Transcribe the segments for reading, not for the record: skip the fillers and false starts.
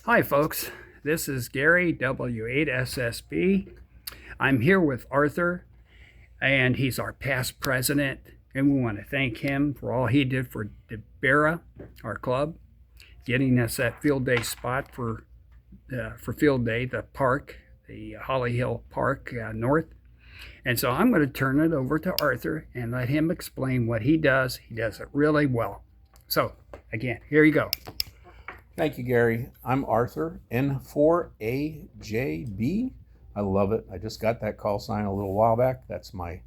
Hi, folks. This is Gary, W8SSB. I'm here with Arthur, and he's our past president, and we want to thank him for all he did for DeBera, our club, getting us that field day spot for field day, the park, the Holly Hill Park North. And so I'm going to turn it over to Arthur and let him explain what he does. He does it really well. So, again, here you go. Thank you, Gary. I'm Arthur, N4AGB. I love it. I just got that call sign a little while back. That's my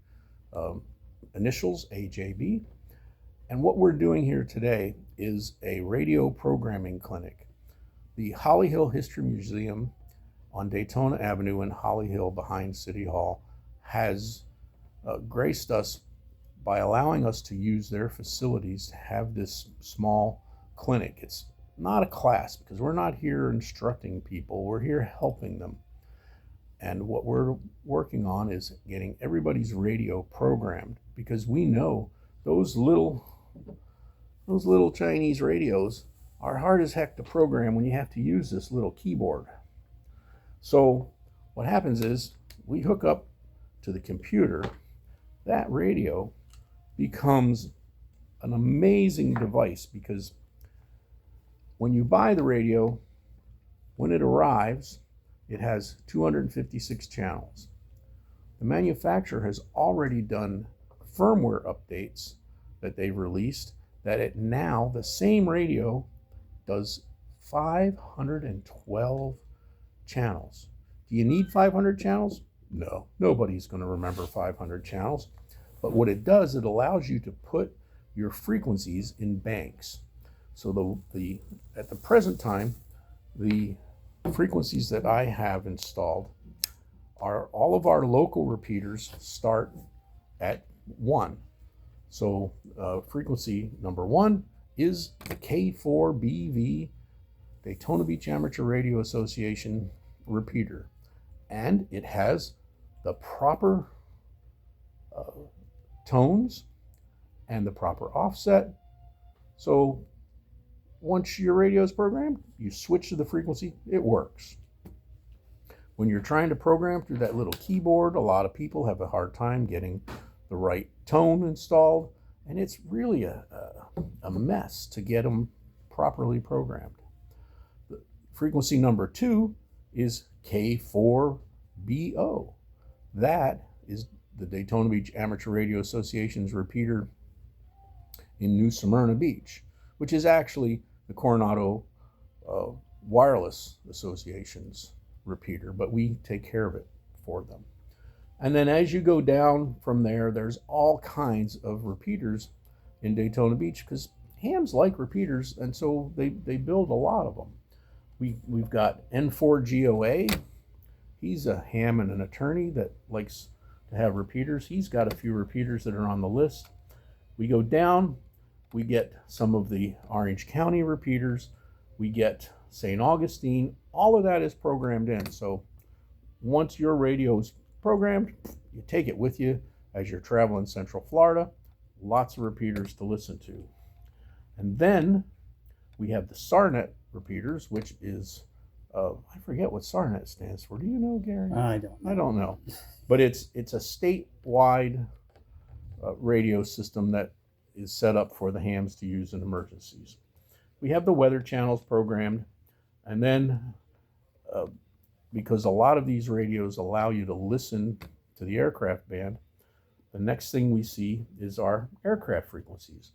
initials, AJB. And what we're doing here today is a radio programming clinic. The Holly Hill History Museum on Daytona Avenue in Holly Hill behind City Hall has graced us by allowing us to use their facilities to have this small clinic. It's not a class because we're not here instructing people, we're here helping them. And what we're working on is getting everybody's radio programmed, because we know those little Chinese radios are hard as heck to program when you have to use this little keyboard. So what happens is we hook up to the computer, that radio becomes an amazing device, because when you buy the radio, when it arrives, it has 256 channels. The manufacturer has already done firmware updates that they've released that it now, the same radio does 512 channels. Do you need 500 channels? No, nobody's going to remember 500 channels. But what it does, it allows you to put your frequencies in banks. So at the present time, the frequencies that I have installed are all of our local repeaters start at 1. So frequency number 1 is the K4BV Daytona Beach Amateur Radio Association repeater. And it has the proper tones and the proper offset. So once your radio is programmed, you switch to the frequency, it works. When you're trying to program through that little keyboard, a lot of people have a hard time getting the right tone installed, and it's really a mess to get them properly programmed. The frequency number 2 is K4BO. That is the Daytona Beach Amateur Radio Association's repeater in New Smyrna Beach, which is actually the Coronado Wireless Association's repeater, but we take care of it for them. And then as you go down from there, there's all kinds of repeaters in Daytona Beach, because hams like repeaters, and so they build a lot of them. We've got N4GOA. He's a ham and an attorney that likes to have repeaters. He's got a few repeaters that are on the list. We go down, we get some of the Orange County repeaters, we get St. Augustine. All of that is programmed in. So once your radio is programmed, you take it with you as you're traveling Central Florida. Lots of repeaters to listen to. And then we have the SARNet repeaters, which is, I forget what SARNet stands for. Do you know, Gary? I don't know. But it's a statewide radio system that is set up for the hams to use in emergencies. We have the weather channels programmed, and then because a lot of these radios allow you to listen to the aircraft band, the next thing we see is our aircraft frequencies.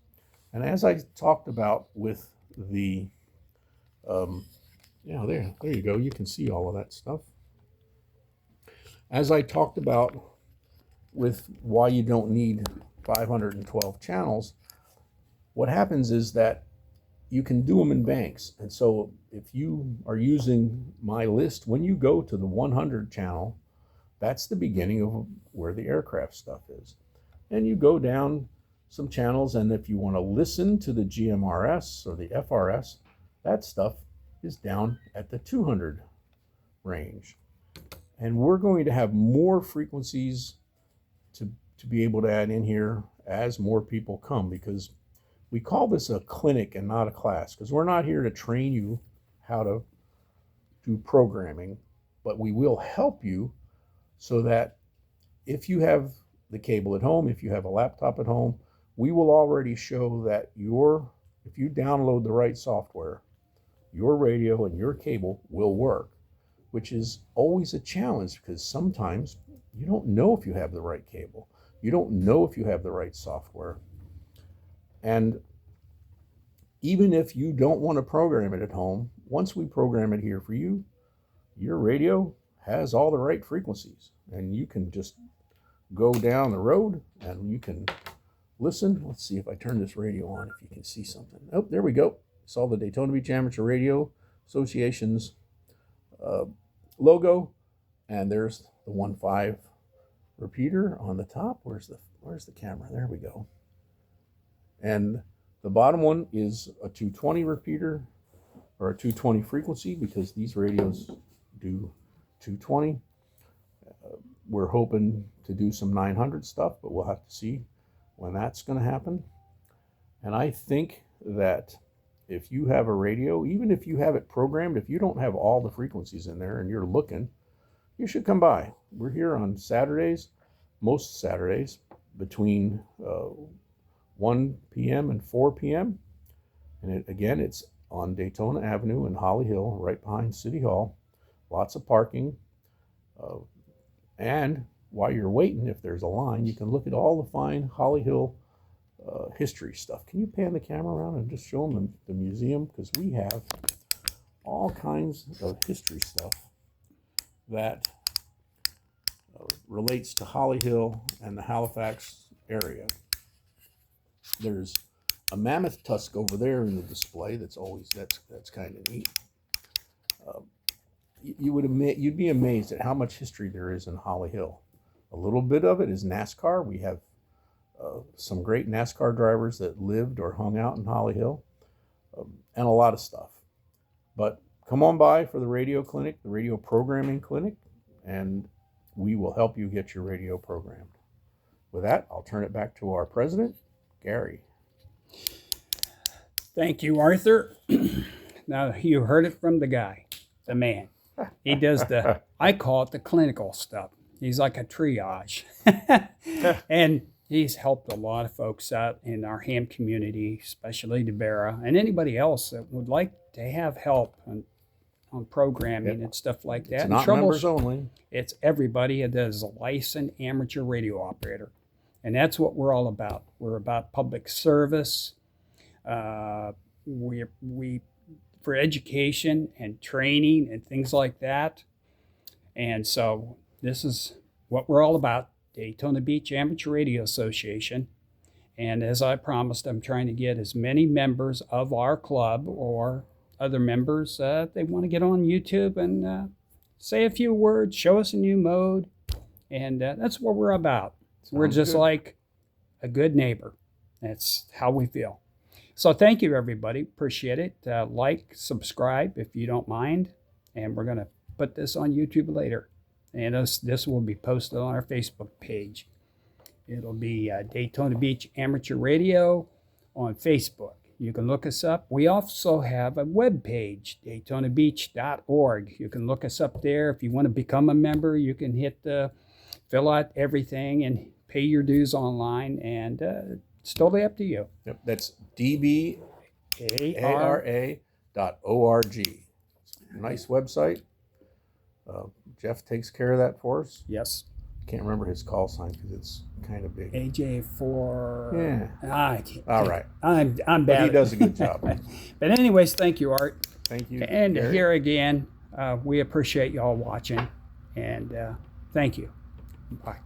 And as I talked about with the, there you go, you can see all of that stuff. As I talked about with why you don't need 512 channels, what happens is that you can do them in banks. And so if you are using my list, when you go to the 100 channel, that's the beginning of where the aircraft stuff is. And you go down some channels, and if you want to listen to the GMRS or the FRS, that stuff is down at the 200 range. And we're going to have more frequencies to be able to add in here as more people come, because we call this a clinic and not a class, because we're not here to train you how to do programming, but we will help you so that if you have the cable at home, if you have a laptop at home, we will already show that if you download the right software, your radio and your cable will work, which is always a challenge because sometimes you don't know if you have the right cable. You don't know if you have the right software. And even if you don't want to program it at home, once we program it here for you, your radio has all the right frequencies and you can just go down the road and you can listen. Let's see if I turn this radio on, if you can see something. Oh, there we go. Saw the Daytona Beach Amateur Radio Association's logo, and there's the 1.5 repeater on the top. Where's the camera? There we go. And the bottom one is a 220 repeater, or a 220 frequency, because these radios do 220. We're hoping to do some 900 stuff, but we'll have to see when that's going to happen. And I think that if you have a radio, even if you have it programmed, if you don't have all the frequencies in there and you're looking, you should come by. We're here on Saturdays, most Saturdays, between 1 p.m. and 4 p.m. And it's on Daytona Avenue in Holly Hill, right behind City Hall. Lots of parking. And while you're waiting, if there's a line, you can look at all the fine Holly Hill history stuff. Can you pan the camera around and just show them the museum? Because we have all kinds of history stuff that relates to Holly Hill and the Halifax area. There's a mammoth tusk over there in the display. That's kind of neat. You'd be amazed at how much history there is in Holly Hill. A little bit of it is NASCAR. We have some great NASCAR drivers that lived or hung out in Holly Hill, and a lot of stuff. But come on by for the radio clinic, the radio programming clinic, and we will help you get your radio programmed. With that, I'll turn it back to our president, Gary. Thank you, Arthur. Now, you heard it from the guy, the man. He does I call it the clinical stuff. He's like a triage. And he's helped a lot of folks out in our ham community, especially DeBera, and anybody else that would like to have help on programming and stuff like that. It's not members only. It's everybody that is a licensed amateur radio operator. And that's what we're all about. We're about public service. We for education and training and things like that. And so this is what we're all about, Daytona Beach Amateur Radio Association. And as I promised, I'm trying to get as many members of our club or other members, they want to get on YouTube and say a few words, show us a new mode. And that's what we're about. We're just like a good neighbor. That's how we feel. So thank you, everybody. Appreciate it. Like, subscribe if you don't mind. And we're going to put this on YouTube later. And this will be posted on our Facebook page. It'll be Daytona Beach Amateur Radio on Facebook. You can look us up. We also have a web page, DaytonaBeach.org. You can look us up there. If you want to become a member, you can hit fill out everything and pay your dues online. And it's totally up to you. Yep, that's dbara.org. Nice website. Jeff takes care of that for us. Yes. Can't remember his call sign because it's kind of big. AJ4. Yeah. All right. I'm bad. But he does a good job. But anyways, thank you, Art. Thank you. And Gary. here again, we appreciate y'all watching. And thank you. Bye.